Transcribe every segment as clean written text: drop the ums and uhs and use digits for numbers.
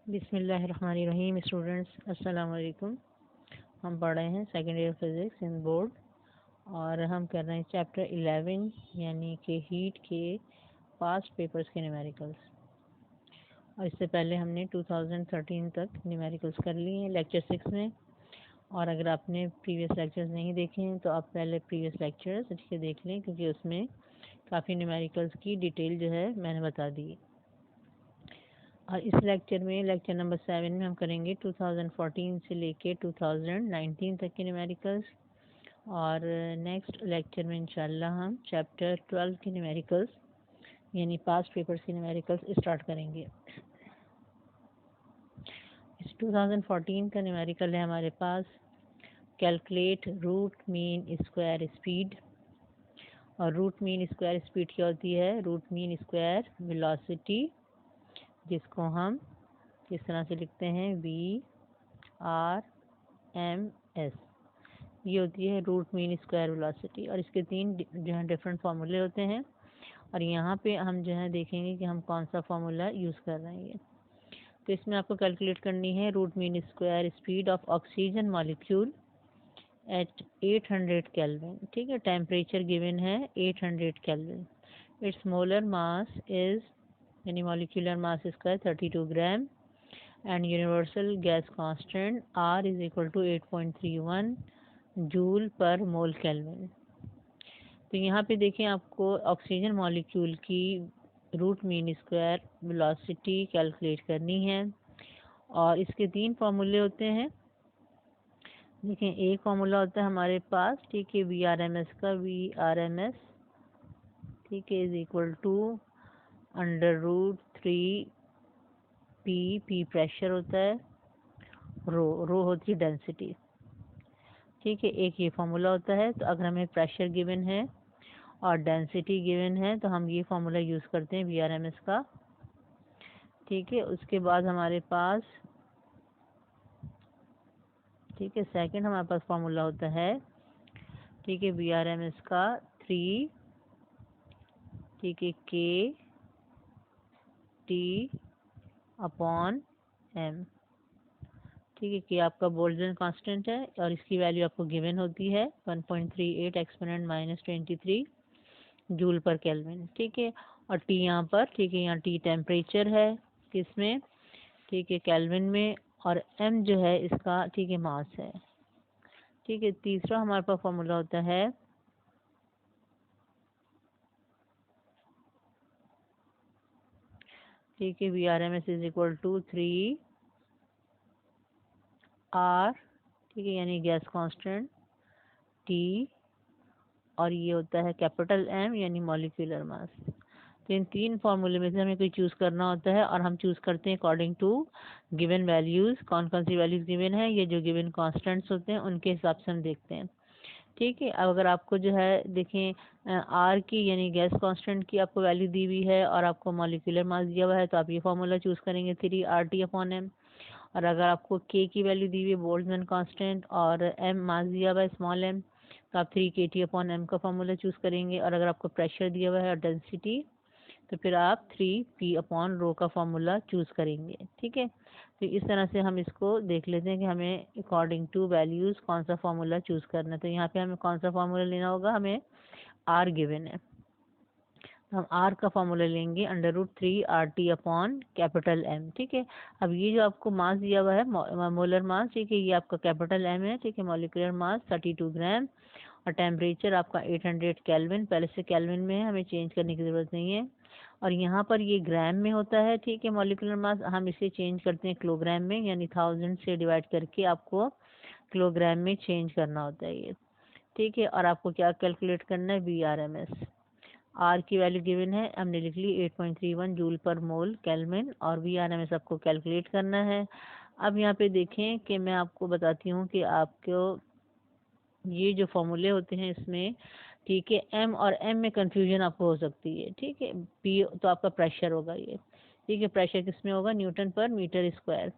बिस्मिल्लाहिर्रहमानिर्रहीम। स्टूडेंट्स अस्सलाम वालेकुम। हम पढ़ रहे हैं सेकेंड ईयर फिज़िक्स इन बोर्ड और हम कर रहे हैं चैप्टर 11 यानी कि हीट के पास्ट पेपर्स के न्यूमेरिकल्स। और इससे पहले हमने 2013 तक न्यूमेरिकल्स कर लिए हैं लेक्चर 6 में। और अगर आपने प्रीवियस लेक्चर्स नहीं देखे हैं तो आप पहले प्रीवियस लेक्चर्स इसके देख लें, क्योंकि उसमें काफ़ी न्यूमेरिकल्स की डिटेल जो है मैंने बता दी। और इस लेक्चर में लेक्चर नंबर 7 में हम करेंगे 2014 से लेके 2019 तक के न्यूमेरिकल्स। और नेक्स्ट लेक्चर में इंशाल्लाह हम चैप्टर 12 के न्यूमेरिकल्स यानी पास्ट पेपर्स के न्यूमेरिकल्स स्टार्ट करेंगे। इस 2014 का न्यूमेरिकल है हमारे पास calculate root mean square speed. और रूट मीन स्क्वायर स्पीड क्या होती है? रूट मीन स्क्वायर वेलोसिटी, जिसको हम किस तरह से लिखते हैं? VRMS। ये होती है रूट मीन स्क्वायर वेलोसिटी। और इसके 3 जो है डिफरेंट फार्मूले होते हैं। और यहाँ पे हम जो है देखेंगे कि हम कौन सा फार्मूला यूज़ कर रहे हैं। तो इसमें आपको कैलकुलेट करनी है root mean square speed of oxygen molecule at 800 kelvin. ठीक है, टेम्परेचर गिवन है 800 kelvin. Its molar mass is यानी मॉलिक्यूलर मास इसका है 32 gram and universal gas constant R is equal to 8.31 joule per mole kelvin. तो यहाँ पे देखें, आपको ऑक्सीजन मॉलिक्यूल की root mean square velocity calculate करनी है। और इसके 3 फार्मूले होते हैं। देखें, एक फार्मूला होता है हमारे पास, ठीक है, VRMS का। VRMS ठीक है is equal to √3 P pressure होता है, रो होती है डेंसिटी। ठीक है, एक ये फार्मूला होता है। तो अगर हमें प्रेशर गिवन है और डेंसिटी गिवन है तो हम ये फार्मूला यूज़ करते हैं VRMS का। ठीक है, उसके बाद हमारे पास ठीक है सेकंड हमारे पास फार्मूला होता है, ठीक है, VRMS का 3 ठीक है kT/m। ठीक है, कि आपका बोल्ट्जमैन कांस्टेंट है और इसकी वैल्यू आपको गिवन होती है 1.38 एक्सपोनेंट -23 जूल पर केल्विन। ठीक है, और टी यहाँ पर, ठीक है, यहाँ टी टेम्परेचर है किसमें? ठीक है, केल्विन में। और एम जो है इसका, ठीक है, मास है। ठीक है, तीसरा हमारे पास फॉर्मूला होता है, ठीक है, VRMS is equal to 3R, ठीक है, यानी गैस कांस्टेंट T, और ये होता है कैपिटल M यानी मॉलिक्यूलर मास। तो इन 3 फार्मूले में से हमें कोई चूज़ करना होता है और हम चूज़ करते हैं अकॉर्डिंग टू गिवन वैल्यूज़। कौन कौन सी वैल्यूज़ गिवन है? ये जो गिवन कांस्टेंट्स होते हैं उनके हिसाब से हम देखते हैं। ठीक है, अब अगर आपको जो है देखें आर की यानी गैस कांस्टेंट की आपको वैल्यू दी हुई है और आपको मॉलिक्यूलर मास दिया हुआ है तो आप ये फार्मूला चूज़ करेंगे 3RT/m। और अगर आपको के की वैल्यू दी हुई है बोल्ट्जमैन कांस्टेंट और एम मास दिया हुआ है स्मॉल m, तो आप 3kT/m का फार्मूला चूज़ करेंगे। और अगर आपको प्रेशर दिया हुआ है और डेंसिटी तो फिर आप 3P/ρ का फार्मूला चूज़ करेंगे। ठीक है, तो इस तरह से हम इसको देख लेते हैं कि हमें अकॉर्डिंग टू वैल्यूज़ कौन सा फार्मूला चूज़ करना है। तो यहाँ पे हमें कौन सा फार्मूला लेना होगा? हमें R गिवन है, तो हम R का फार्मूला लेंगे √3RT/M। ठीक है, अब ये जो आपको मास दिया हुआ है मोलर मास, ठीक है, ये आपका कैपिटल M है। ठीक है, मॉलिक्यूलर मास 32 ग्राम और टेम्परेचर आपका 800 केल्विन। पहले से केल्विन में है, हमें चेंज करने की ज़रूरत नहीं है। और यहाँ पर ये ग्राम में होता है। ठीक है, मॉलिक्यूलर मास हम इसे चेंज करते हैं किलोग्राम में, यानी 1000 से डिवाइड करके आपको किलोग्राम में चेंज करना होता है ये। ठीक है, और आपको क्या कैलकुलेट करना है? VRMS। आर की वैल्यू गिवन है, हमने लिख ली 8.31 जूल पर मोल केल्विन, और VRMS आपको कैलकुलेट करना है। अब यहाँ पे देखें कि मैं आपको बताती हूँ कि आपको ये जो फॉर्मूले होते हैं इसमें, ठीक है, एम और एम में कंफ्यूजन आपको हो सकती है। ठीक है, पी तो आपका प्रेशर होगा ये। ठीक है, प्रेशर किस में होगा? न्यूटन पर मीटर स्क्वायर।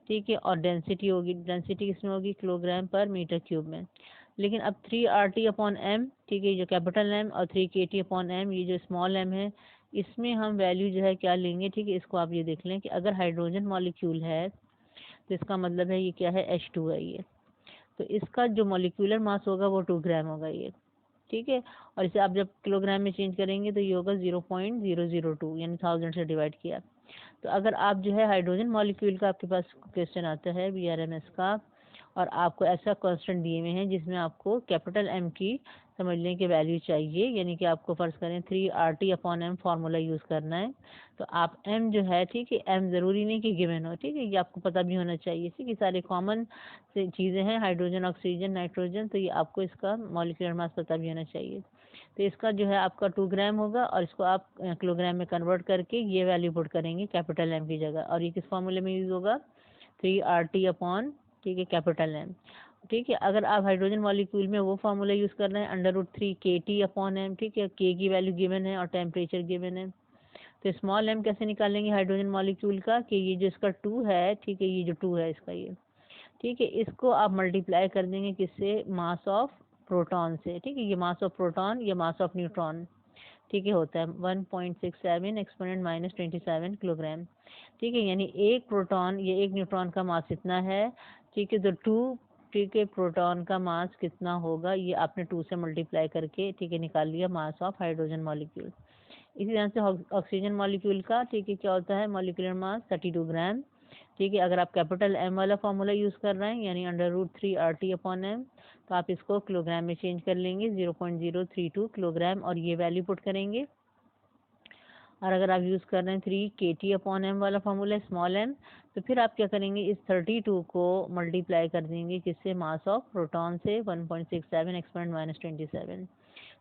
ठीक है, और डेंसिटी होगी, डेंसिटी किस में होगी? किलोग्राम पर मीटर क्यूब में। लेकिन अब 3RT/m, ठीक है, जो कैपिटल M, और 3kT/m ये जो स्मॉल m है, इसमें हम वैल्यू जो है क्या लेंगे, ठीक है। इसको आप ये देख लें कि अगर हाइड्रोजन मॉलिक्यूल है तो इसका मतलब है ये क्या है, H2 है ये, तो इसका जो मॉलिक्यूलर मास होगा वो 2 ग्राम होगा ये, ठीक है। और इसे आप जब किलोग्राम में चेंज करेंगे तो ये होगा 0.002 यानी 1000 से डिवाइड किया। तो अगर आप जो है हाइड्रोजन मॉलिक्यूल का आपके पास क्वेश्चन आता है VRMS का, और आपको ऐसा कांस्टेंट दिए हुए हैं जिसमें आपको कैपिटल M की समझने की वैल्यू चाहिए, यानी कि आपको फर्ज करें 3RT/m फार्मूला यूज़ करना है, तो आप M जो है, ठीक है, M ज़रूरी नहीं कि गिवन हो, ठीक है, ये आपको पता भी होना चाहिए, ठीक है। सारे कॉमन से चीज़ें हैं, हाइड्रोजन, ऑक्सीजन, नाइट्रोजन, तो ये आपको इसका मॉलिक्यूलर मास पता भी होना चाहिए। तो इसका जो है आपका 2 ग्राम होगा, और इसको आप किलोग्राम में कन्वर्ट करके ये वैल्यू पुट करेंगे कैपिटल M की जगह, और ये किस फॉर्मूले में यूज़ होगा, 3RT/, ठीक है, कैपिटल M, ठीक है। अगर आप हाइड्रोजन मॉलिक्यूल में वो फार्मूला यूज़ कर रहे हैं √3kT/m, ठीक है, K की वैल्यू गिवन है और टेम्परेचर गिवन है, तो स्मॉल m कैसे निकालेंगे हाइड्रोजन मॉलिक्यूल का, कि ये जो इसका 2 है, ठीक है, ये जो 2 है इसका ये, ठीक है, इसको आप मल्टीप्लाई कर देंगे किससे, मास ऑफ प्रोटॉन से, ठीक है, ये मास ऑफ प्रोटॉन, ये मास ऑफ न्यूट्रॉन, ठीक है, होता है 1.67 एक्सपोनेंट -27 किलोग्राम, ठीक है। यानी एक प्रोटॉन, ये एक न्यूट्रॉन का मास इतना है, ठीक है, तो 2, ठीक है, प्रोटॉन का मास कितना होगा, ये आपने 2 से मल्टीप्लाई करके, ठीक है, निकाल लिया मास ऑफ हाइड्रोजन मॉलिक्यूल। इसी तरह से ऑक्सीजन मॉलिक्यूल का, ठीक है, क्या होता है मॉलिक्यूलर मास 32 ग्राम, ठीक है। अगर आप कैपिटल M वाला फार्मूला यूज़ कर रहे हैं यानी √3RT/m, तो आप इसको किलोग्राम में चेंज कर लेंगे 0.032 किलोग्राम, और ये वैल्यू पुट करेंगे। और अगर आप यूज़ कर रहे हैं 3kT/m वाला फार्मूला स्मॉल m, तो फिर आप क्या करेंगे, इस 32 को मल्टीप्लाई कर देंगे किससे, मास ऑफ प्रोटॉन से, 1.67 एक्सपोनेंट -27,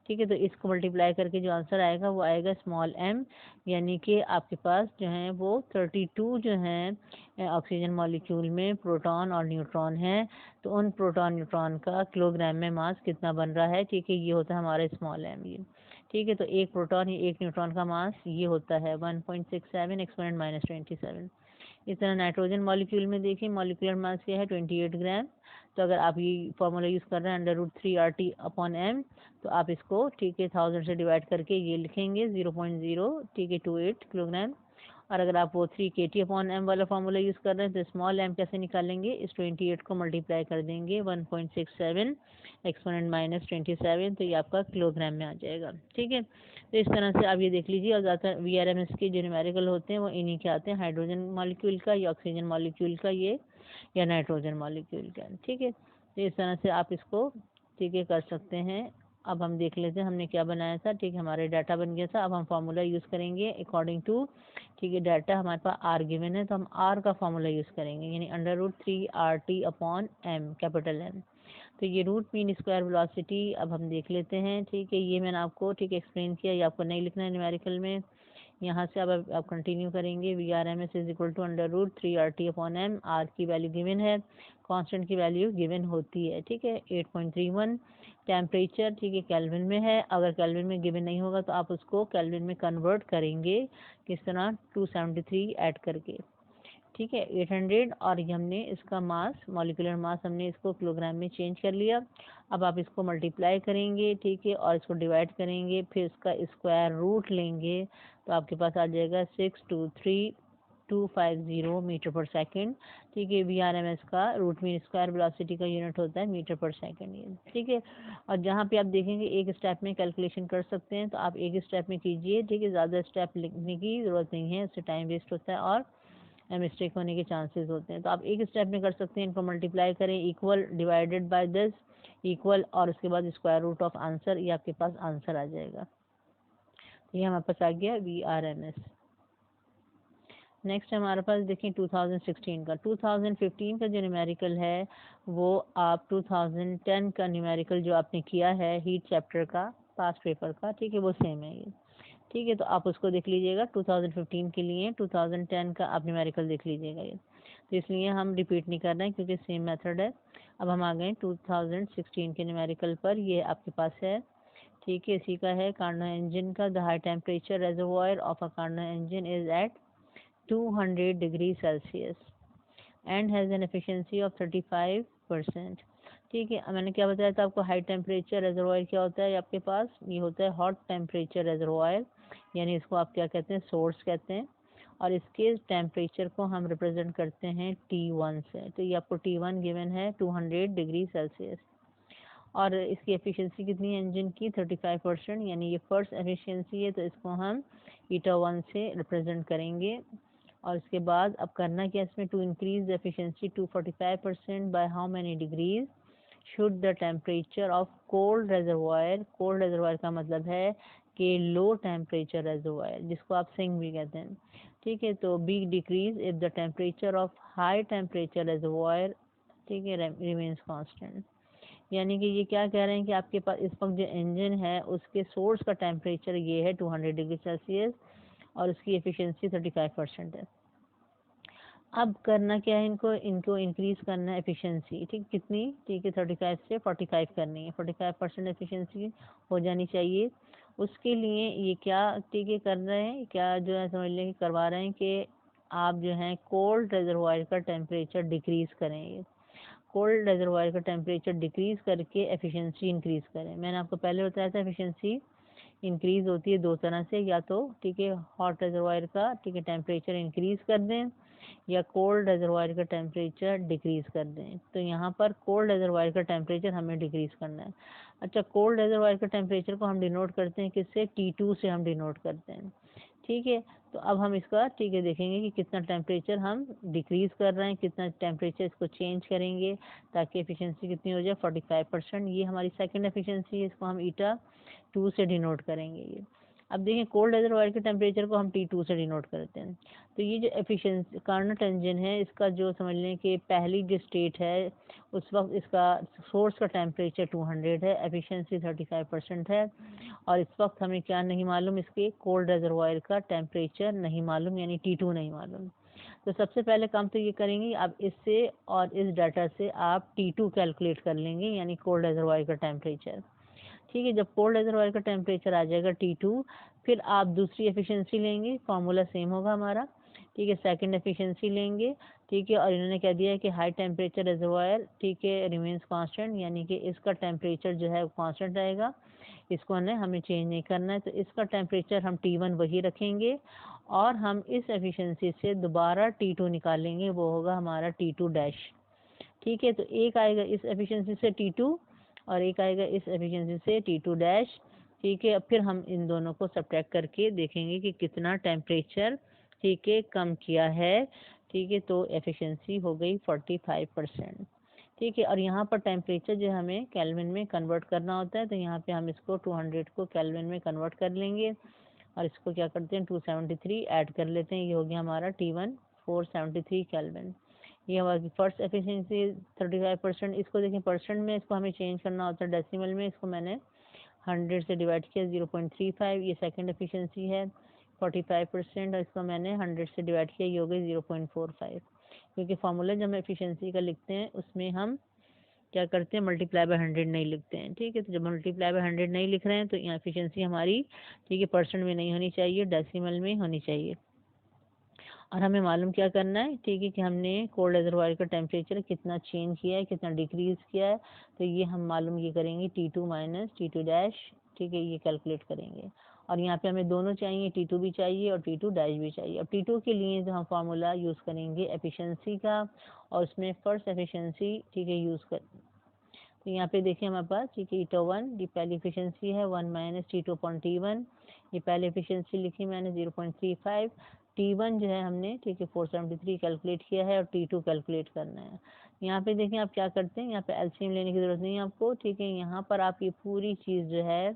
ठीक है। तो इसको मल्टीप्लाई करके जो आंसर आएगा वो आएगा स्मॉल m, यानी कि आपके पास जो है वो 32 जो हैं ऑक्सीजन मॉलिक्यूल में प्रोटॉन और न्यूट्रॉन हैं, तो उन प्रोटॉन न्यूट्रॉन का किलोग्राम में मास कितना बन रहा है, ठीक है, ये होता है हमारा स्मॉल m ये, ठीक है। तो एक प्रोटॉन या एक न्यूट्रॉन का मास ये होता है 1.67 एक्सपोनेंट -27। इस तरह नाइट्रोजन मॉलिक्यूल में देखिए मॉलिक्यूलर मास क्या है 28 ग्राम, तो अगर आप ये फॉर्मूला यूज़ कर रहे हैं √3RT/m, तो आप इसको, ठीक है, 1000 से डिवाइड करके ये लिखेंगे 0.0, ठीक है, 28 किलोग्राम। और अगर आप वो 3kT/m वाला फार्मूला यूज़ कर रहे हैं तो स्मॉल m कैसे निकालेंगे, इस 28 को मल्टीप्लाई कर देंगे 1.67 एक्सपोनेंट -27, तो ये आपका किलोग्राम में आ जाएगा, ठीक है। तो इस तरह से आप ये देख लीजिए, और ज़्यादातर VRMS के जो न्यूमेरिकल होते हैं वो इन्हीं के आते हैं, हाइड्रोजन मॉलिक्यूल का या ऑक्सीजन मॉलिक्यूल का ये, या नाइट्रोजन मॉलिक्यूल का, ठीक है। तो इस तरह से आप इसको, ठीक है, कर सकते हैं। अब हम देख लेते हैं हमने क्या बनाया था, ठीक है, हमारे डाटा बन गया था। अब हम फार्मूला यूज़ करेंगे अकॉर्डिंग टू, ठीक है, डाटा हमारे पास R गिवन है, तो हम R का फार्मूला यूज़ करेंगे, यानी √3RT/m कैपिटल M। तो ये रूट मीन स्क्वायर वेलोसिटी अब हम देख लेते हैं, ठीक है, ये मैंने आपको, ठीक है, एक्सप्लेन किया, ये आपको नहीं लिखना है न्यूमेरिकल में। यहाँ से अब आप कंटिन्यू करेंगे, VRMS is equal to √3RT/m, R की वैल्यू गिवन है, कांस्टेंट की वैल्यू गिवन होती है, ठीक है, 8.31। टेम्परेचर, ठीक है, केल्विन में है, अगर केल्विन में गिवन नहीं होगा तो आप उसको केल्विन में कन्वर्ट करेंगे किस तरह, 273 ऐड करके, ठीक है, 800, और ये हमने इसका मास, मॉलिक्यूलर मास, हमने इसको किलोग्राम में चेंज कर लिया। अब आप इसको मल्टीप्लाई करेंगे, ठीक है, और इसको डिवाइड करेंगे, फिर इसका स्क्वायर रूट लेंगे, तो आपके पास आ जाएगा 623.250 मीटर पर सेकेंड, ठीक है। VRMS का रूट मीन स्क्वायर वेलोसिटी का यूनिट होता है मीटर पर सेकेंड ये, ठीक है। और जहाँ पे आप देखेंगे एक स्टेप में कैलकुलेशन कर सकते हैं, तो आप एक स्टेप में कीजिए, ठीक है, ज़्यादा स्टेप लिखने की ज़रूरत नहीं है, उससे टाइम वेस्ट होता है और मिस्टेक होने के चांसेस होते हैं। तो आप एक स्टेप में कर सकते हैं, इनको मल्टीप्लाई करें, equal divided by this, equal, और उसके बाद स्क्वायर रूट ऑफ आंसर, ये आपके पास आंसर आ जाएगा। ये हमारे पास आ गया VRMS। नेक्स्ट हमारे पास देखें 2016 का। 2015 का जो न्यूमेरिकल है वो आप 2010 का न्यूमेरिकल जो आपने किया है हीट चैप्टर का पास्ट पेपर का, ठीक है, वो सेम है ये, ठीक है। तो आप उसको देख लीजिएगा 2015 के लिए, 2010 का आप न्यूमेरिकल देख लीजिएगा ये, तो इसलिए हम रिपीट नहीं कर रहे हैं क्योंकि सेम मेथड है। अब हम आ गए 2016 के न्यूमेरिकल पर, ये आपके पास है, ठीक है। इसी का है कार्नो इंजन का, the high temperature reservoir of a Carnot engine is at 200 degree Celsius and has an efficiency of 35%, ठीक है। मैंने क्या बताया था आपको, हाई टेम्परेचर रेजर्वॉयर क्या होता है, आपके पास ये होता है हॉट टेम्परेचर रेजर्वॉयर, यानी इसको आप क्या कहते हैं, सोर्स कहते हैं। और इसके टेम्परेचर को हम रिप्रेजेंट करते हैं T1 से। तो ये आपको T1 गिवन है 200 डिग्री सेल्सियस। और इसकी एफिशिएंसी कितनी है इंजन की, 35%, यानी ये फर्स्ट एफिशिएंसी है, तो इसको हम ईटा 1 से रिप्रेजेंट करेंगे। और इसके बाद अब करना क्या इसमें, to increase the efficiency to 45% by how many degrees should the temperature of cold reservoir. Cold reservoir का मतलब है कि लो टेम्परेचर रेजर्वायर, जिसको आप सिंक भी कहते हैं, ठीक है। तो be decrease if the temperature of high temperature reservoir, ठीक है, रिमेन्स कांस्टेंट। यानी कि ये क्या कह रहे हैं कि आपके पास इस वक्त जो इंजन है उसके सोर्स का टेम्परेचर ये है 200 डिग्री सेल्सियस और उसकी एफिशिएंसी 35% है। अब करना क्या है, इनको इनको इंक्रीज करना है एफिशिएंसी, ठीक, कितनी, ठीक है, 35 से 45 करनी है, 45% एफिशिएंसी हो जानी चाहिए। उसके लिए ये क्या, ठीक है, कर रहे हैं, क्या जो है समझ लें कि करवा रहे हैं कि आप जो है कोल्ड रेजर्वायर का टेम्परेचर डिक्रीज करेंगे। कोल्ड रेजर्वायर का टेम्परेचर डिक्रीज करके एफिशिएंसी इंक्रीज करें। मैंने आपको पहले बताया था एफिशिएंसी इंक्रीज होती है दो तरह से, या तो ठीक है हॉट रेजर्वायर का, ठीक है, टेम्परेचर इंक्रीज कर दें, या कोल्ड रेजर्वायर का टेम्परेचर डिक्रीज कर दें। तो यहाँ पर कोल्ड रेजर्वायर का टेम्परेचर हमें डिक्रीज करना है। अच्छा, कोल्ड रेजर्वायर का टेम्परेचर को हम डिनोट करते हैं किससे, T2 से हम डिनोट करते हैं, ठीक है। तो अब हम इसका, ठीक है, देखेंगे कि कितना टेम्परेचर हम डिक्रीज कर रहे हैं, कितना टेम्परेचर इसको चेंज करेंगे ताकि एफिशिएंसी कितनी हो जाए, 45%। ये हमारी सेकंड एफिशिएंसी है, इसको हम ईटा 2 से डिनोट करेंगे ये। अब देखिए कोल्ड रेजर्वायर के टेम्परेचर को हम T2 से डिनोट करते हैं। तो ये जो एफिशिएंसी कार्नोट इंजन है इसका जो समझ लें कि पहली जो स्टेट है उस वक्त इसका सोर्स का टेम्परेचर 200 है, एफिशिएंसी 35% है। और इस वक्त हमें क्या नहीं मालूम, इसके कोल्ड रेजर्वायर का टेम्परेचर नहीं मालूम, यानी T2 नहीं मालूम। तो सबसे पहले काम तो ये करेंगे, आप इससे और इस डाटा से आप T2 कैलकुलेट कर लेंगे, यानी कोल्ड रेजर्वायर का टेम्परेचर, ठीक है। जब कोल्ड रेजर्वायर का टेम्परेचर आ जाएगा T2, फिर आप दूसरी एफिशिएंसी लेंगे, फार्मूला सेम होगा हमारा, ठीक है, सेकंड एफिशिएंसी लेंगे, ठीक है। और इन्होंने कह दिया है कि हाई टेम्परेचर रेजर्वायर, ठीक है, रिमेन्स कांस्टेंट, यानी कि इसका टेम्परेचर जो है वो कांस्टेंट रहेगा, इसको हमें चेंज नहीं करना है। तो इसका टेम्परेचर हम T1 वही रखेंगे और हम इस एफिशिएंसी से दोबारा T2 निकालेंगे, वो होगा हमारा T2 डैश, ठीक है। तो एक आएगा इस एफिशिएंसी से T2 और एक आएगा इस एफिशिएंसी से T2 डैश, ठीक है। फिर हम इन दोनों को सब्ट्रैक्ट करके देखेंगे कि कितना टेम्परेचर, ठीक है, कम किया है, ठीक है। तो एफिशिएंसी हो गई 45%, ठीक है। और यहाँ पर टेम्परेचर जो हमें केल्विन में कन्वर्ट करना होता है, तो यहाँ पे हम इसको 200 को केल्विन में कन्वर्ट कर लेंगे और इसको क्या करते हैं 273 ऐड कर लेते हैं, ये हो गया हमारा T1 473 केल्विन। ये हमारी फर्स्ट एफिशिएंसी 35%। इसको देखें परसेंट में, इसको हमें चेंज करना होता है डेसिमल में, इसको मैंने 100 से डिवाइड किया 0.35, ये सेकंड एफिशिएंसी है 45%, और इसको मैंने 100 से डिवाइड किया, ये हो गई 0.45। क्योंकि फार्मूला जब हम एफिशिएंसी का लिखते हैं उसमें हम क्या करते हैं, मल्टीप्लाई बाय 100 नहीं लिखते हैं, ठीक है। तो जब मल्टीप्लाई बाय 100 नहीं लिख रहे हैं तो यहाँ एफिशिएंसी हमारी, ठीक है, परसेंट में नहीं होनी चाहिए, डेसिमल में होनी चाहिए। और हमें मालूम क्या करना है, ठीक है, कि हमने कोल्ड रेजर्वायर का टेम्परेचर कितना चेंज किया है, कितना डिक्रीज किया है। तो ये हम मालूम ये करेंगे T2 माइनस T2 डैश, ठीक है, ये कैलकुलेट करेंगे। और यहाँ पे हमें दोनों चाहिए, T2 भी चाहिए और T2 डैश भी चाहिए। अब T2 के लिए जो हम फार्मूला यूज़ करेंगे एफिशिएंसी का, और उसमें फर्स्ट एफिशिएंसी, ठीक है, यूज़ कर। तो यहाँ पे देखिए हमारे पास, ठीक है, ईटा 1 ये पहली एफिशिएंसी है 1 माइनस T2/T1, ये पहले एफिशिएंसी लिखी मैंने 0.35। T1 जो है हमने, ठीक है, 473 कैलकुलेट किया है और T2 कैलकुलेट करना है। यहाँ पे देखिए आप क्या करते हैं, यहाँ पे एलसीएम लेने की जरूरत नहीं है आपको, ठीक है। यहाँ पर आप ये पूरी चीज़ जो है,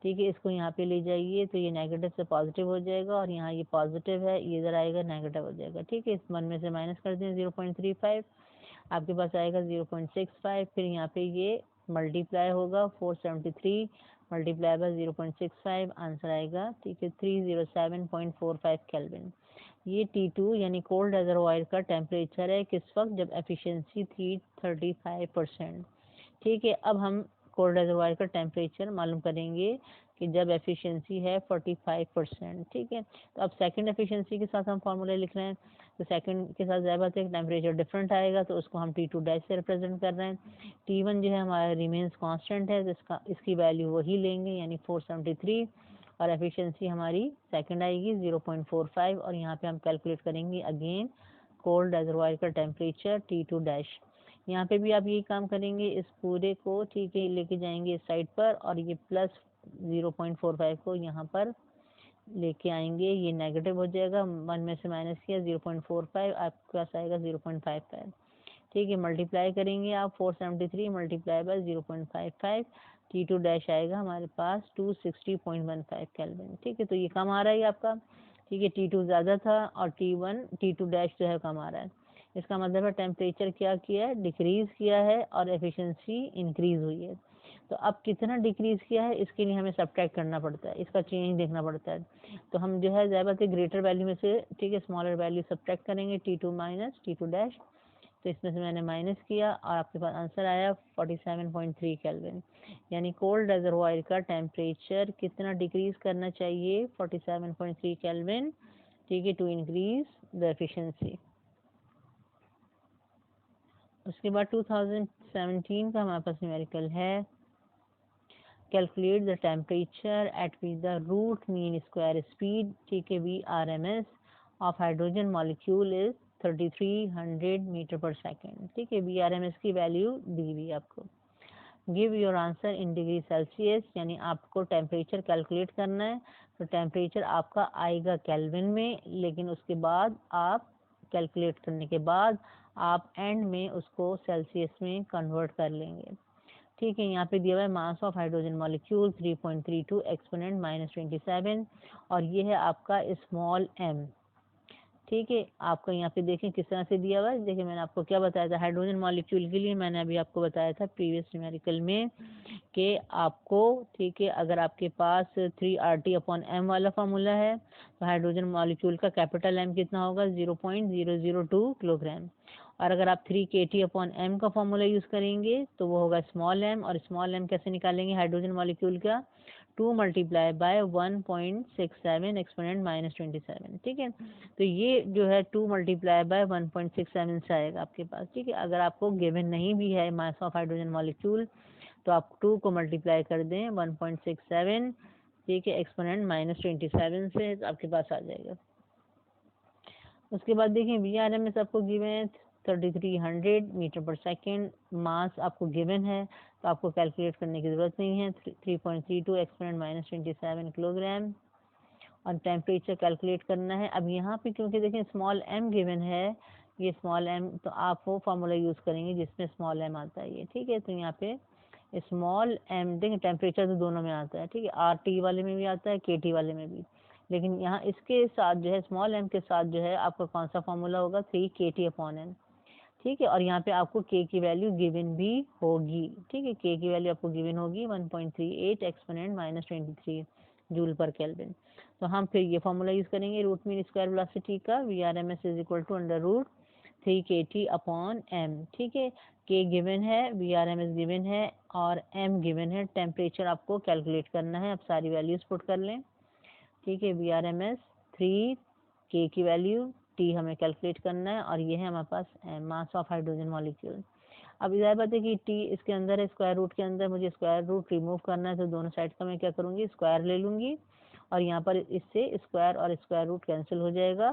ठीक है, इसको यहाँ पे ले जाइए, तो ये नेगेटिव से पॉजिटिव हो जाएगा और यहाँ ये पॉजिटिव है, ये इधर आएगा नेगेटिव हो जाएगा, ठीक है। इस 1 में से माइनस कर दें 0.35, आपके पास आएगा 0.65। फिर यहाँ पे ये मल्टीप्लाई होगा 473 मल्टीप्लाई बाय 0.65, आंसर आएगा, ठीक है, 307.45 केल्विन। ये T2 यानी कोल्ड रेजर्वायर का टेम्परेचर है किस वक्त, जब एफिशिएंसी थी 35%, ठीक है। अब हम कोल्ड रेजर्वायर का टेम्परेचर मालूम करेंगे कि जब एफिशिएंसी है 45%, ठीक है। तो अब सेकंड एफिशिएंसी के साथ हम फार्मूला लिख रहे हैं, तो सेकंड के साथ ज़ाहिर बात है टेम्परेचर डिफरेंट आएगा, तो उसको हम T2 डैश से रिप्रेजेंट कर रहे हैं। T1 जो है हमारा रिमेन्स कांस्टेंट है, तो इसकी वैल्यू वही लेंगे, यानी 473, और एफिशिएंसी हमारी सेकंड आएगी 0.45। और यहाँ पे हम कैलकुलेट करेंगे अगेन कोल्ड रेजर्वायर का टेम्परेचर T2 डैश। यहाँ पे भी आप यही काम करेंगे, इस पूरे को ठीक है लेके जाएंगे इस साइड पर और ये प्लस 0.45 को यहाँ पर लेके आएंगे, ये नेगेटिव हो जाएगा, 1 में से माइनस किया 0.45 आपके पास आएगा 0.55। ठीक है, मल्टीप्लाई करेंगे आप 473 मल्टीप्लाई बाय 0.55, T2 डैश आएगा हमारे पास 260.15 केल्विन। ठीक है, तो ये कम आ रहा है आपका। ठीक है, T2 ज़्यादा था और T2 डैश जो है कम आ रहा है। इसका मतलब है टेम्परेचर क्या किया है, डिक्रीज किया है और एफिशिएंसी इंक्रीज हुई है। तो अब कितना डिक्रीज किया है इसके लिए हमें सब्ट्रैक्ट करना पड़ता है, इसका चेंज देखना पड़ता है। तो हम जो है ज़्यादा के ग्रेटर वैल्यू में से ठीक है स्मॉलर वैल्यू सब्ट्रैक्ट करेंगे, T2 माइनस T2 डैश। तो इसमें से मैंने माइनस किया और आपके पास आंसर आया 47.3 केल्विन। यानी कोल्ड रेजर्वायर का टेम्परेचर कितना डिक्रीज करना चाहिए, 47.3 केल्विन। ठीक है, टू इंक्रीज द एफिशिएंसी। उसके बाद 2017 का हमारे पास न्यूमेरिकल है, calculate the temperature at which the root mean square speed ठीक है VRMS of hydrogen molecule is 3300 meter per second. ठीक है, VRMS की वैल्यू दी हुई आपको। Give your answer in degree Celsius, यानी आपको टेम्परेचर कैलकुलेट करना है। तो टेम्परेचर आपका आएगा केल्विन में, लेकिन उसके बाद आप कैलकुलेट करने के बाद आप एंड में उसको सेल्सियस में कन्वर्ट कर लेंगे। ठीक है, यहाँ पे दिया हुआ है mass of hydrogen molecule 3.32 exponent -27 और ये है आपका स्मॉल m। ठीक है, आपको यहाँ पे देखें किस तरह से दिया हुआ है। देखिए मैंने आपको क्या बताया था हाइड्रोजन मॉलिक्यूल के लिए, मैंने अभी आपको बताया था प्रीवियस न्यूमेरिकल में कि आपको ठीक है अगर आपके पास 3RT/m वाला फार्मूला है तो हाइड्रोजन मॉलिक्यूल का कैपिटल M कितना होगा 0.002 किलोग्राम। और अगर आप 3kT/m का फॉर्मूला यूज़ करेंगे तो वो होगा स्मॉल m। और स्मॉल m कैसे निकालेंगे हाइड्रोजन मॉलिक्यूल का, 2 मल्टीप्लाई बाय 1.67 एक्सपोनेंट -27। ठीक है, तो ये जो है 2 मल्टीप्लाई बाय 1.67 से आएगा आपके पास। ठीक है, अगर आपको गिवन नहीं भी है मास ऑफ हाइड्रोजन मॉलिक्यूल तो आप 2 को मल्टीप्लाई कर दें 1.67 ठीक है एक्सपोनेंट -27 से, तो आपके पास आ जाएगा। उसके बाद देखिए VRMS आपको गिवन है 3300 मीटर पर सेकेंड, मास आपको गिवन है तो आपको कैलकुलेट करने की ज़रूरत नहीं है, 3.32 एक्सपोनेंट -27 किलोग्राम। और टेम्परेचर कैलकुलेट करना है। अब यहाँ पे क्योंकि देखें स्मॉल m गिवन है, ये स्मॉल m, तो आप वो फार्मूला यूज़ करेंगे जिसमें स्मॉल m आता है ये। ठीक है, तो यहाँ पे स्मॉल m देखें टेम्परेचर तो दोनों में आता है। ठीक है, RT वाले में भी आता है KT वाले में भी, लेकिन यहाँ इसके साथ जो है स्मॉल m के साथ जो है आपका कौन सा फार्मूला होगा 3kT/m। ठीक है, और यहाँ पे आपको k की वैल्यू गिवन भी होगी। ठीक है, k की वैल्यू आपको गिवन होगी 1.38 एक्सपोनेंट -23 जूल पर केल्विन। तो हम फिर ये फार्मूला यूज़ करेंगे रूट मीन स्क्वायर वेलोसिटी का, VRMS is equal to √3kT/m। ठीक है, k गिवन है, VRMS गिवन है और m गिवन है। टेम्परेचर आपको कैलकुलेट करना है, अब सारी वैल्यूज पुट कर लें। ठीक है, VRMS 3, k की वैल्यू, T हमें कैलकुलेट करना है और ये है हमारे पास मास ऑफ हाइड्रोजन मॉलिक्यूल। अब इधर बात है कि T इसके अंदर है, स्क्वायर रूट के अंदर मुझे स्क्वायर रूट रिमूव करना है, तो दोनों साइड का मैं क्या करूँगी स्क्वायर ले लूँगी और यहाँ पर इससे स्क्वायर और स्क्वायर रूट कैंसिल हो जाएगा।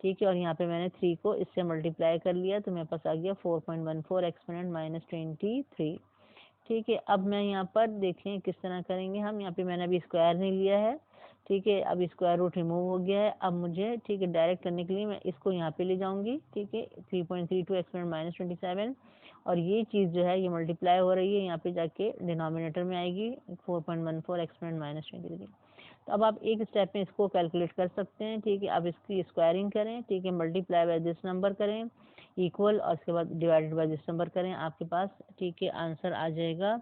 ठीक है, और यहाँ पे मैंने 3 को इससे मल्टीप्लाई कर लिया तो मेरे पास आ गया 4.14 एक्सपोनेंट -23। ठीक है, अब मैं यहाँ पर देखें किस तरह करेंगे हम, यहाँ पे मैंने अभी स्क्वायर नहीं लिया है। ठीक है, अब स्क्वायर रूट रिमूव हो गया है। अब मुझे ठीक है डायरेक्ट करने के लिए मैं इसको यहाँ पे ले जाऊँगी। ठीक है, 3.32 एक्सपोनेंट -27 और ये चीज़ जो है ये मल्टीप्लाई हो रही है, यहाँ पे जाके डिनोमिनेटर में आएगी 4.14 एक्सपोनेंट -23। तो अब आप एक स्टेप में इसको कैलकुलेट कर सकते हैं। ठीक है, अब इसकी स्क्वायरिंग करें। ठीक है, मल्टीप्लाई बाय दिस नंबर करें इक्वल और उसके बाद डिवाइडेड बाय दिस नंबर करें, आपके पास ठीक है आंसर आ जाएगा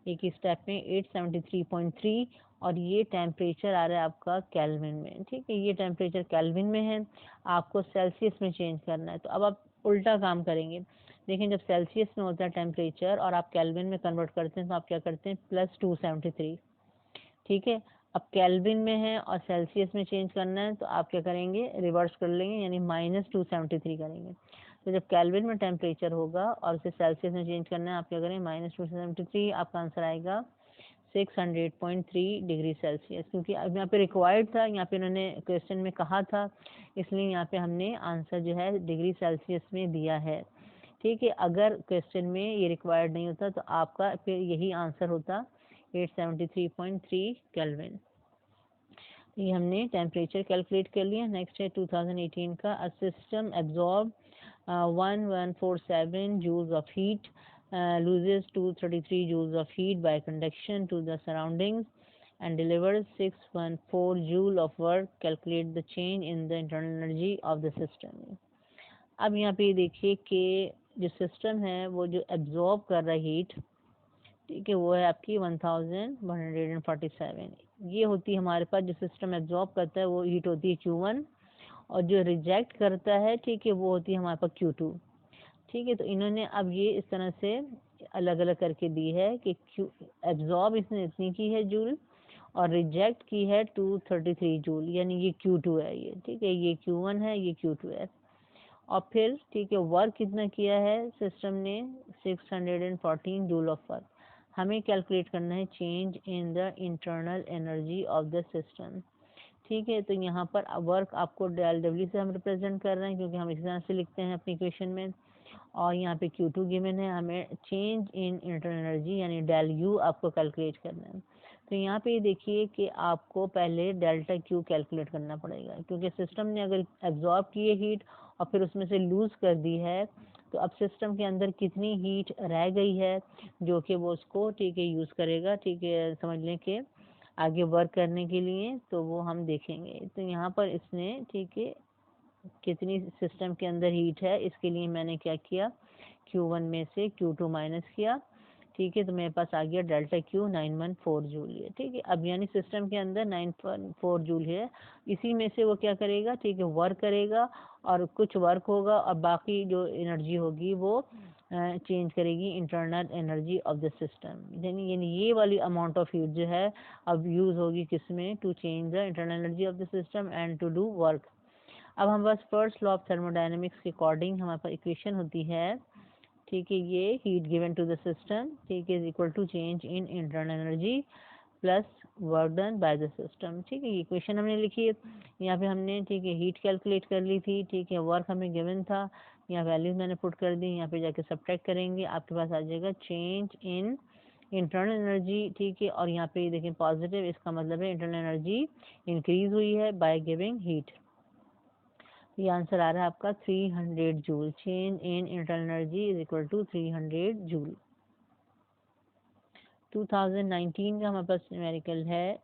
एक ही स्टेप में 873.3 और ये टेम्परेचर आ रहा है आपका केल्विन में। ठीक है, ये टेम्परेचर केल्विन में है, आपको सेल्सियस में चेंज करना है। तो अब आप उल्टा काम करेंगे। देखें जब सेल्सियस में होता है टेम्परेचर और आप केल्विन में कन्वर्ट करते हैं तो आप क्या करते हैं +273। ठीक है, अब केल्विन में है और सेल्सियस में चेंज करना है तो आप क्या करेंगे रिवर्स कर लेंगे, यानी -273 करेंगे। तो जब केल्विन में टेम्परेचर होगा और उसे सेल्सियस में चेंज करना है आप क्या करें -273, आपका आंसर आएगा 600.3 डिग्री सेल्सियस, क्योंकि अब यहाँ पे रिक्वायर्ड था, यहाँ पे इन्होंने क्वेश्चन में कहा था, इसलिए यहाँ पे हमने आंसर जो है डिग्री सेल्सियस में दिया है। ठीक है, अगर क्वेश्चन में ये रिक्वायर्ड नहीं होता तो आपका फिर यही आंसर होता 873.3 केल्विन। ये हमने टेम्परेचर कैलकुलेट कर लिया। नेक्स्ट है 2018 का, a system absorb 1147 joules of heat, loses 233 joules of heat by conduction to the surroundings and delivers 614 joule of work. Calculate the change in the internal energy of the system. अब यहाँ पे देखिए कि जो system है वो जो absorb कर रहा है हीट, ठीक है, वो है आपकी 1147। ये होती है हमारे पास, जो सिस्टम एब्जॉर्ब करता है वो हीट होती है Q1, और जो रिजेक्ट करता है, ठीक है, वो होती है हमारे पास Q2। ठीक है, तो इन्होंने अब ये इस तरह से अलग अलग करके दी है कि एब्जॉर्ब इसने इतनी की है जूल और रिजेक्ट की है 233 जूल, यानी ये Q2 है ये। ठीक है, ये Q1 है, ये Q2 है। और फिर ठीक है, वर्क कितना किया है सिस्टम ने, 614 जूल ऑफ वर्क। हमें कैलकुलेट करना है change in the internal energy of the system. ठीक है, तो यहाँ पर वर्क आपको डेल डब्ल्यू से हम रिप्रेजेंट कर रहे हैं, क्योंकि हम इस तरह से लिखते हैं अपनी इक्वेशन में, और यहाँ पे Q2 गिवन है, हमें चेंज इन इंटरनल एनर्जी यानी डेल यू आपको कैलकुलेट करना है। तो यहाँ पे देखिए कि आपको पहले डेल्टा क्यू कैलकुलेट करना पड़ेगा, क्योंकि सिस्टम ने अगर एब्जॉर्ब की है हीट और फिर उसमें से लूज कर दी है, तो अब सिस्टम के अंदर कितनी हीट रह गई है जो कि वो उसको, ठीक है, यूज़ करेगा, ठीक है, समझ लें कि आगे वर्क करने के लिए, तो वो हम देखेंगे। तो यहाँ पर इसने, ठीक है, कितनी सिस्टम के अंदर हीट है, इसके लिए मैंने क्या किया, Q1 में से Q2 माइनस किया। ठीक है, तो मेरे पास आ गया डेल्टा Q 914 जूल है। ठीक है, अब यानी सिस्टम के अंदर 914 जूल है, इसी में से वो क्या करेगा, ठीक है, वर्क करेगा, और कुछ वर्क होगा और बाकी जो एनर्जी होगी वो चेंज करेगी internal energy of the system. यानी ये वाली अमाउंट ऑफ हीट जो है अब यूज़ होगी किसमें, to change the internal energy of the system and to do work. अब हम बस फर्स्ट लॉ ऑफ थर्मोडायनेमिक्स के अकॉर्डिंग हमारे पास इक्वेशन होती है, ठीक है, ये heat given to the system, ठीक है, is equal to change in internal energy plus work done by the system. ठीक है, ये इक्वेशन हमने लिखी है, यहाँ पे हमने, ठीक है, हीट कैलकुलेट कर ली थी, ठीक है, वर्क हमें गिवन था, यहाँ वैल्यूज मैंने पुट कर दी, यहाँ पे जाके सब्ट्रैक्ट करेंगे, आपके पास आ जाएगा चेंज इन इंटरनल एनर्जी। ठीक है, और यहाँ पे देखें पॉजिटिव, इसका मतलब है इंटरनल एनर्जी इंक्रीज हुई है बाय गिविंग हीट। ये आंसर आ रहा है आपका 300 joule. Change in internal energy is equal to 300 joule. 2019 का हमारे पास न्यूमेरिकल है,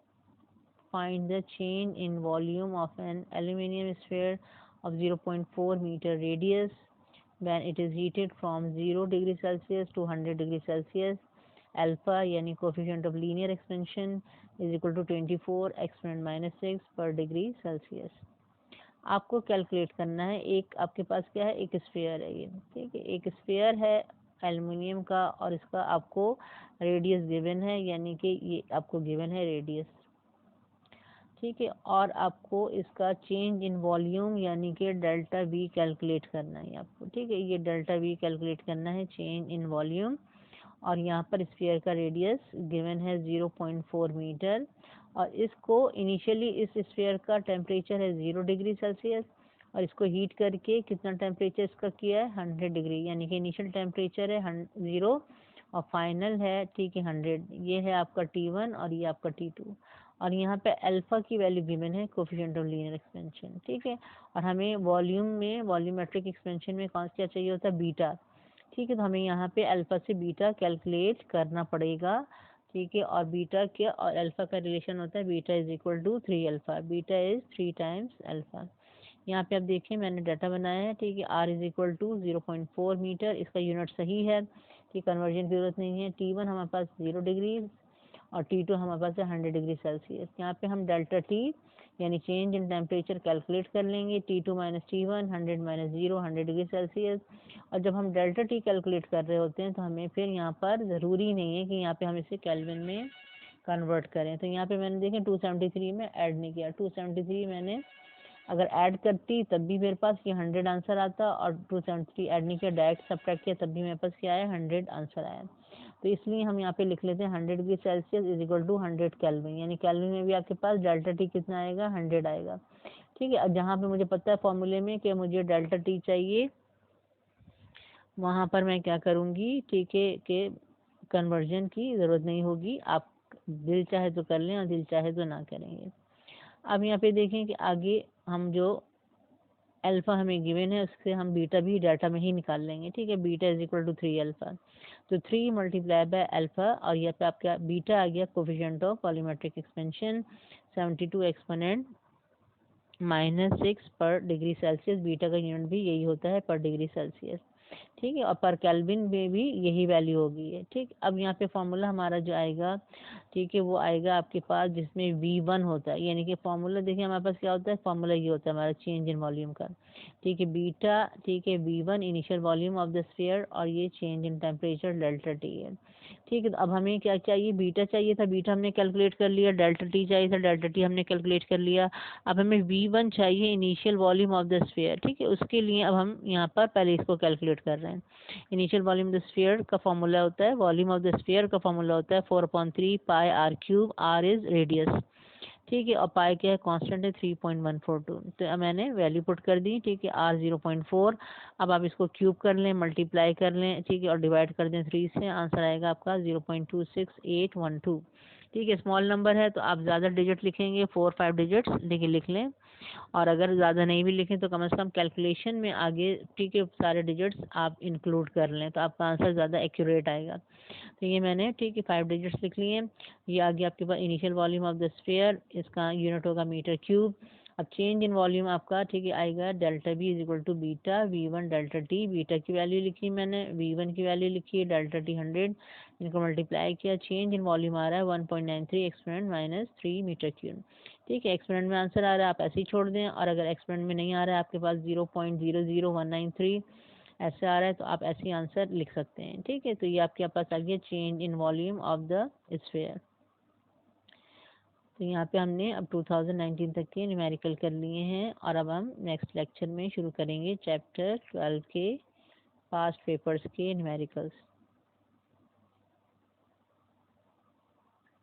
find the change in volume of an aluminium sphere of 0.4 meter radius when it is heated from 0 degree Celsius to 100 degree Celsius. Alpha यानी coefficient of linear expansion is equal to 24 exponent minus 6 per degree Celsius. आपको calculate करना है, एक आपके पास क्या है, एक sphere है ये। ठीक है, एक स्फीयर है एल्युमिनियम का, और इसका आपको रेडियस गिवन है, यानी कि ये आपको गिवन है रेडियस। ठीक है, और आपको इसका चेंज इन वॉल्यूम यानी कि डेल्टा वी कैलकुलेट करना है आपको। ठीक है, ये डेल्टा वी कैलकुलेट करना है, चेंज इन वॉल्यूम, और यहाँ पर स्फीयर का रेडियस गिवन है 0.4 मीटर, और इसको इनिशियली इस स्फीयर का टेम्परेचर है 0 डिग्री सेल्सियस, और इसको हीट करके कितना टेम्परेचर इसका किया है 100 डिग्री, यानी कि इनिशियल टेम्परेचर है 0 और फाइनल है, ठीक है, 100। ये है आपका T1 और ये आपका T2, और यहाँ पे अल्फा की वैल्यू गिवन है, कोफिशिएंट ऑफ लीनियर एक्सपेंशन। ठीक है, और हमें वॉल्यूम में, वॉल्यूमेट्रिक एक्सपेंशन में कौन क्या चाहिए होता है, बीटा। ठीक है, तो हमें यहाँ पे अल्फा से बीटा कैलकुलेट करना पड़ेगा। ठीक है, और बीटा क्या और अल्फा का रिलेशन होता है, beta is equal to 3 alpha, beta is 3 times alpha. यहाँ पे आप देखिए मैंने डाटा बनाया है, ठीक है, r is equal to 0.4 meter, इसका यूनिट सही है, ठीक, कन्वर्जन की जरूरत नहीं है। T1 हमारे पास 0 डिग्री और T2 हमारे पास है 100 डिग्री सेल्सियस। यहाँ पे हम डेल्टा T यानी चेंज इन टेम्परेचर कैलकुलेट कर लेंगे, T2 minus T1, 100 minus 0, 100 degree Celsius. और जब हम डेल्टा T कैलकुलेट कर रहे होते हैं तो हमें फिर यहाँ पर ज़रूरी नहीं है कि यहाँ पे हम इसे केल्विन में कन्वर्ट करें। तो यहाँ पे मैंने देखें 273 में ऐड नहीं किया, 273 मैंने अगर ऐड करती तब भी मेरे पास ये 100 आंसर आता, और 273 ऐड नहीं किया, डायरेक्ट सब्ट्रैक्ट किया तब भी मेरे पास क्या आया, 100 आंसर आया। तो इसलिए हम यहाँ पे लिख लेते हैं 100 degree Celsius is equal to 100 kelvin, यानी केल्विन में भी आपके पास डेल्टा टी कितना आएगा, 100 आएगा। ठीक है, अब जहाँ पे मुझे पता है फॉर्मूले में कि मुझे डेल्टा टी चाहिए, वहाँ पर मैं क्या करूँगी, ठीक है, कि कन्वर्जन की ज़रूरत नहीं होगी, आप दिल चाहे तो कर लें और दिल चाहे तो ना करेंगे। अब यहाँ पे देखें कि आगे हम जो अल्फ़ा हमें गिवन है उससे हम बीटा भी डाटा में ही निकाल लेंगे। ठीक है, beta is equal to 3 alpha, तो 3 मल्टीप्लाई बाय अल्फ़ा, और यहाँ पे आपका बीटा आ गया coefficient of volumetric expansion 72 exponent -6 पर डिग्री सेल्सियस, बीटा का यूनिट भी यही होता है पर डिग्री सेल्सियस। ठीक है, और पर केल्विन में भी यही वैल्यू होगी है। ठीक, अब यहाँ पे फॉर्मूला हमारा जो आएगा, ठीक है, वो आएगा आपके पास जिसमें V1 होता है, यानी कि फॉर्मूला देखिए हमारे पास क्या होता है, फॉर्मूला ये होता है हमारा चेंज इन वॉल्यूम का। ठीक है, बीटा, ठीक है, V1 initial volume of the sphere, और ये change in temperature delta T है। ठीक है, तो अब हमें क्या चाहिए, बीटा चाहिए था, बीटा हमने कैलकुलेट कर लिया, डेल्टा टी चाहिए था, डेल्टा टी हमने कैलकुलेट कर लिया। अब हमें V1 चाहिए initial volume of the sphere. ठीक है, उसके लिए अब हम यहाँ पर पहले इसको कैलकुलेट कर रहे हैं। Initial volume of the sphere का फॉर्मूला होता है, वॉल्यूम ऑफ द स्फीयर का फॉर्मूला होता है 4/3 pi R cube, R is radius. ठीक है, और पाई क्या है, कांस्टेंट है 3.142, तो अब मैंने वैल्यू पुट कर दी। ठीक है, आर 0.4, अब आप इसको क्यूब कर लें, मल्टीप्लाई कर लें, ठीक है, और डिवाइड कर दें 3 से, आंसर आएगा आपका 0.26812। ठीक है, स्मॉल नंबर है तो आप ज़्यादा डिजिट लिखेंगे, 4-5 डिजिट्स देखिए लिख लें, और अगर ज़्यादा नहीं भी लिखें तो कम से कम कैलकुलेशन में आगे, ठीक है, सारे डिजिट्स आप इंक्लूड कर लें तो आपका आंसर ज़्यादा एक्यूरेट आएगा। तो ये मैंने, ठीक है, 5 डिजिट्स लिख लिए। ये आ गया आपके पास initial volume of the sphere, इसका यूनिट होगा मीटर क्यूब। अब चेंज इन वॉल्यूम आपका, ठीक है, आएगा delta B is equal to beta V1 delta T, beta की वैल्यू लिखी मैंने, V1 की वैल्यू लिखी, डेल्टा टी 100, इनको मल्टीप्लाई किया, चेंज इन वॉल्यूम आ रहा है 1.93 एक्सपोनेंट -3 मीटर क्यूब। ठीक है, एक्सपोनेंट में आंसर आ रहा है, आप ऐसे ही छोड़ दें, और अगर एक्सपोनेंट में नहीं आ रहा है आपके पास 0.00193 ऐसे आ रहा है तो आप ऐसे ही आंसर लिख सकते हैं। ठीक है, तो ये आपके पास आ गया change in volume of the sphere. तो यहाँ पे हमने अब 2019 तक के न्यूमेरिकल कर लिए हैं, और अब हम नेक्स्ट लेक्चर में शुरू करेंगे चैप्टर 12 के पास्ट पेपर्स के न्यूमेरिकल्स।